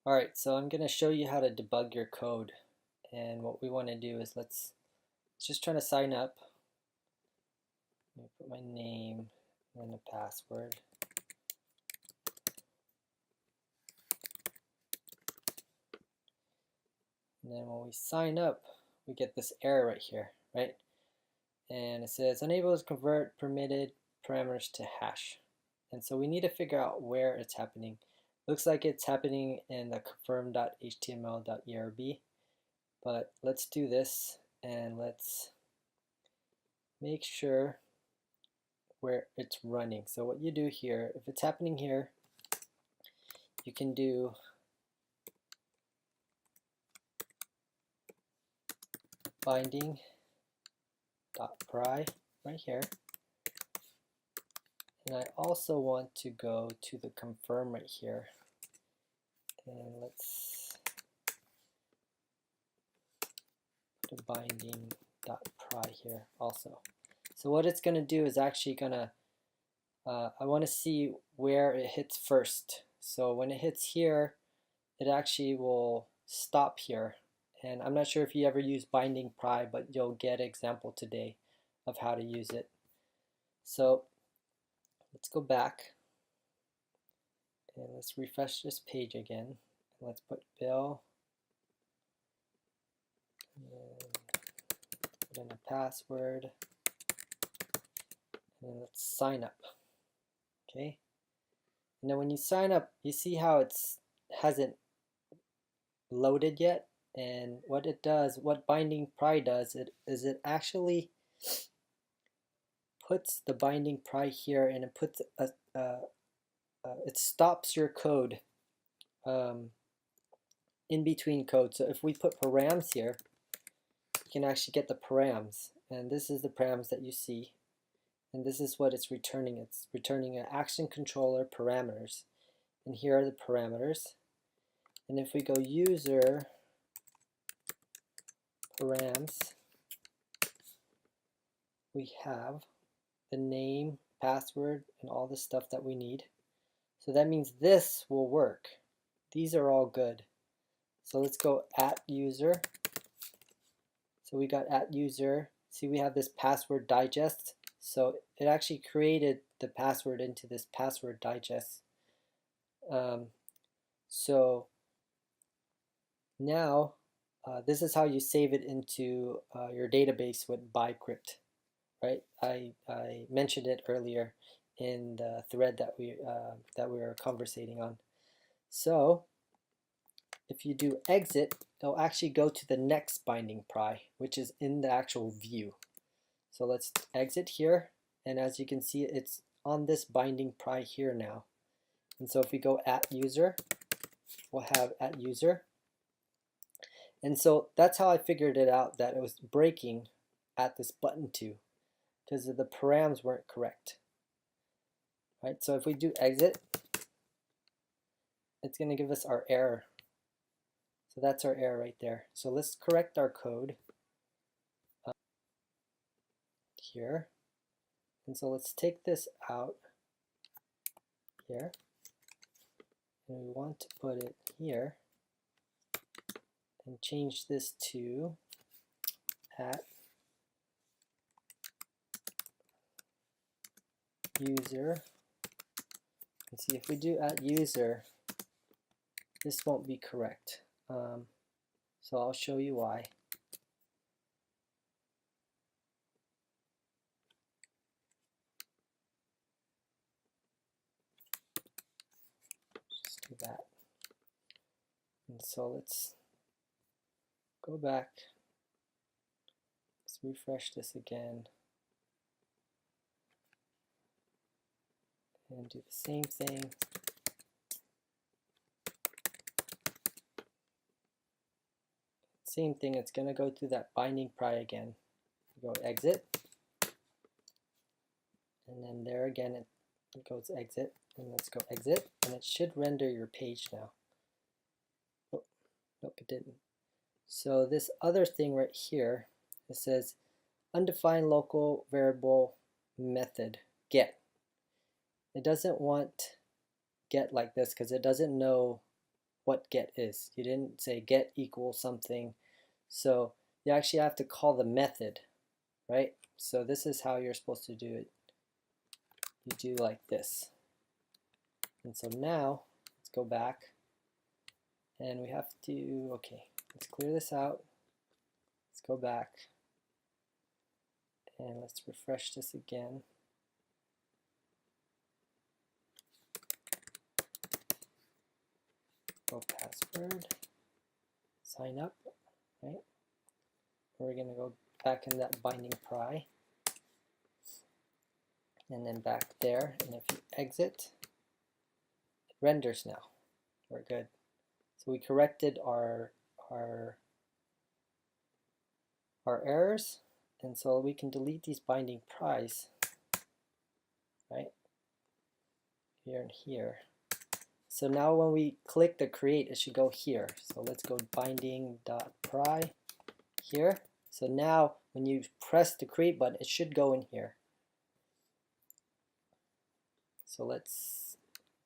Alright, so I'm going to show you how to debug your code. And what we want to do is let's just try to sign up. Let me put my name and a password. And then when we sign up, we get this error right here, right? And it says unable to convert permitted parameters to hash. And so we need to figure out where it's happening. Looks like it's happening in the confirm.html.erb. But let's do this and let's make sure where it's running. So what you do here, if it's happening here, you can do binding.pry right here. And I also want to go to the confirm right here. And let's put a binding.pry here also. So what it's going to do is actually going to, I want to see where it hits first. So when it hits here, it actually will stop here. And I'm not sure if you ever use binding pry, but you'll get an example today of how to use it. So let's go back and let's refresh this page again. And let's put Bill and put in a password, and then let's sign up. Okay, and then when you sign up, you see how it hasn't loaded yet. And what it does, what binding pry does, is it actually puts the binding pry here, and it puts it stops your code in between code. So if we put params here, you can actually get the params, and this is the params that you see, and this is what it's returning. It's returning an action controller parameters, and here are the parameters. And if we go user params, we have the name, password, and all the stuff that we need. So that means this will work. These are all good. So let's go @user. So we got @user. See, we have this password digest. So it actually created the password into this password digest. So now this is how you save it into your database with bcrypt, right? I mentioned it earlier in the thread that we were conversating on. So if you do exit, it'll actually go to the next binding pry, which is in the actual view. So let's exit here, and as you can see, it's on this binding pry here now. And so if we go @user, we'll have @user. And so that's how I figured it out, that it was breaking at this button 2 because the params weren't correct. Right? So if we do exit, it's going to give us our error. So that's our error right there. So let's correct our code here. And so let's take this out here. And we want to put it here and change this to @user. And see, if we do @user, this won't be correct. So I'll show you why. Just do that. And so let's go back. Let's refresh this again. And do the same thing. Same thing, it's going to go through that binding pry again. Go exit. And then there again, it goes exit. And let's go exit. And it should render your page now. Oh, nope, it didn't. So this other thing right here, it says undefined local variable method get. It doesn't want get like this because it doesn't know what get is. You didn't say get equals something. So you actually have to call the method, right? So this is how you're supposed to do it. You do like this. And so now let's go back and we have to, okay, let's clear this out. Let's go back and let's refresh this again. Go password, sign up, right? We're going to go back in that binding pry and then back there, and if you exit, it renders now. We're good. So we corrected our errors, and so we can delete these binding pries, right? Here and here. So now when we click the create, it should go here. So let's go binding.pry here. So now when you press the create button, it should go in here. So let's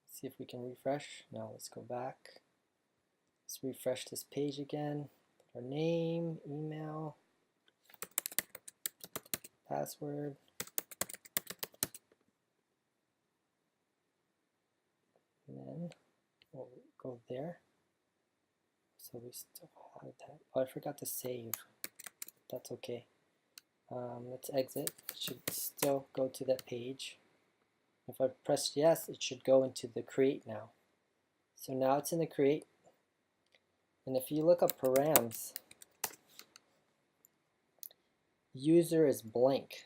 see if we can refresh. Now let's go back. Let's refresh this page again. Put our name, email, password. And then we'll go there. So we still have that. Oh, I forgot to save. That's okay. Let's exit. It should still go to that page. If I press yes, it should go into the create now. So now it's in the create. And if you look up params, user is blank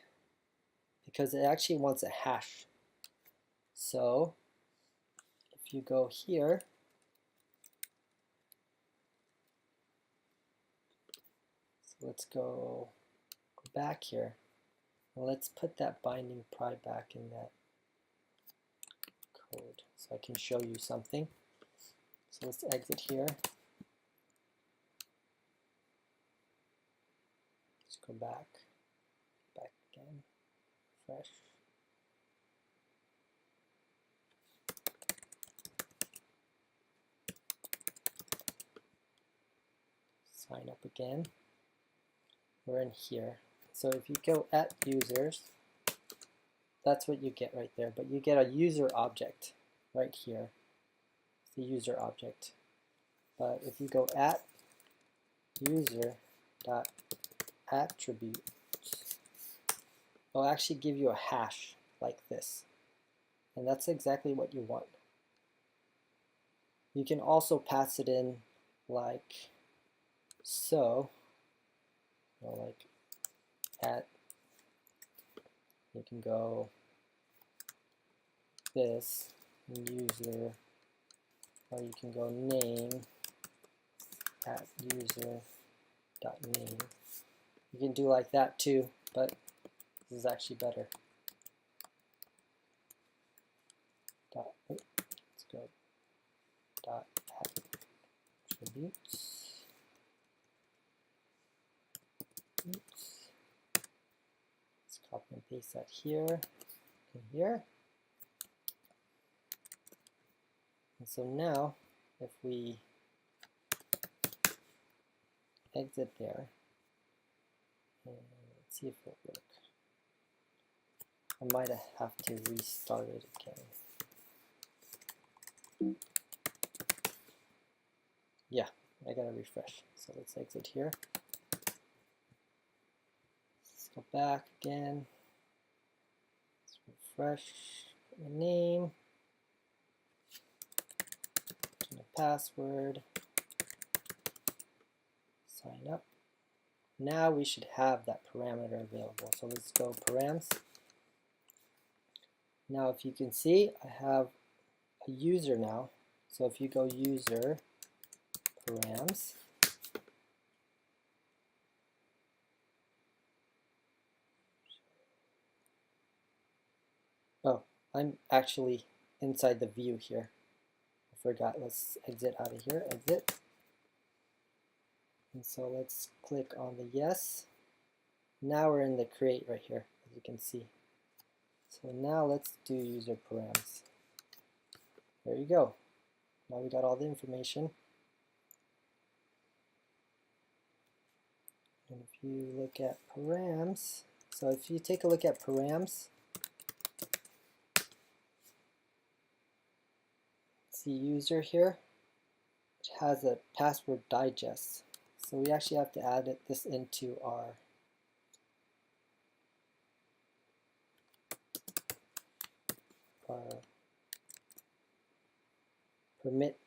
because it actually wants a hash. So if you go here, so let's go back here. And let's put that binding pry back in that code so I can show you something. So let's exit here. Let's go back again, refresh. Sign up again. We're in here. So if you go at users, that's what you get right there. But you get a user object right here. It's the user object. But if you go at user.attributes, it'll actually give you a hash like this. And that's exactly what you want. You can also pass it in like so, like at, you can go this user, or you can go name at user.name. You can do like that too, but this is actually better. Let's go dot attributes. Let's copy and paste that here and here. And so now, if we exit there, and let's see if it'll work. I might have to restart it again. Yeah, I gotta refresh. So let's exit here. Let's go back again. Let's refresh. Put my name. Put my password. Sign up. Now we should have that parameter available. So let's go params. Now if you can see, I have a user now. So if you go user params, oh, I'm actually inside the view here. I forgot. Let's exit out of here. Exit. And so let's click on the yes. Now we're in the create right here, as you can see. So now let's do user params. There you go. Now we got all the information. And if you look at params, so if you take a look at params, see user here, it has a password digest. So we actually have to add this into our permit,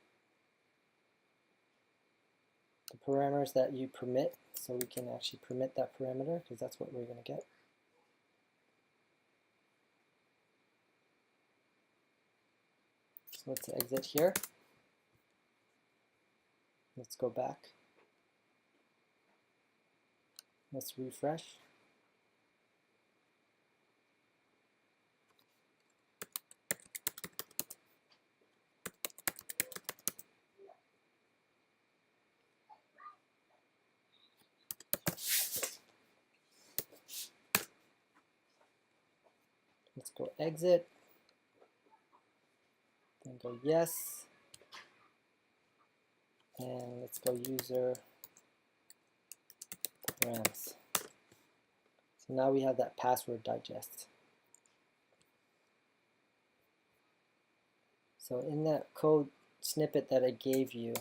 the parameters that you permit, so we can actually permit that parameter because that's what we're going to get. So let's exit here. Let's go back. Let's refresh. Let's go exit, then go yes, and let's go user params. So now we have that password digest. So in that code snippet that I gave you,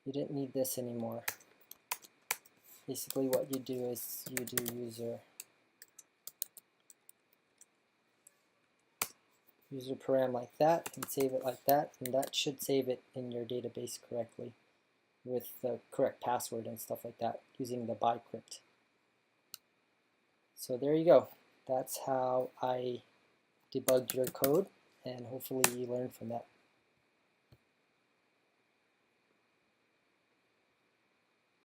you didn't need this anymore. Basically what you do is you do user param like that and save it like that, and that should save it in your database correctly with the correct password and stuff like that using the bcrypt. So there you go. That's how I debugged your code, and hopefully you learned from that.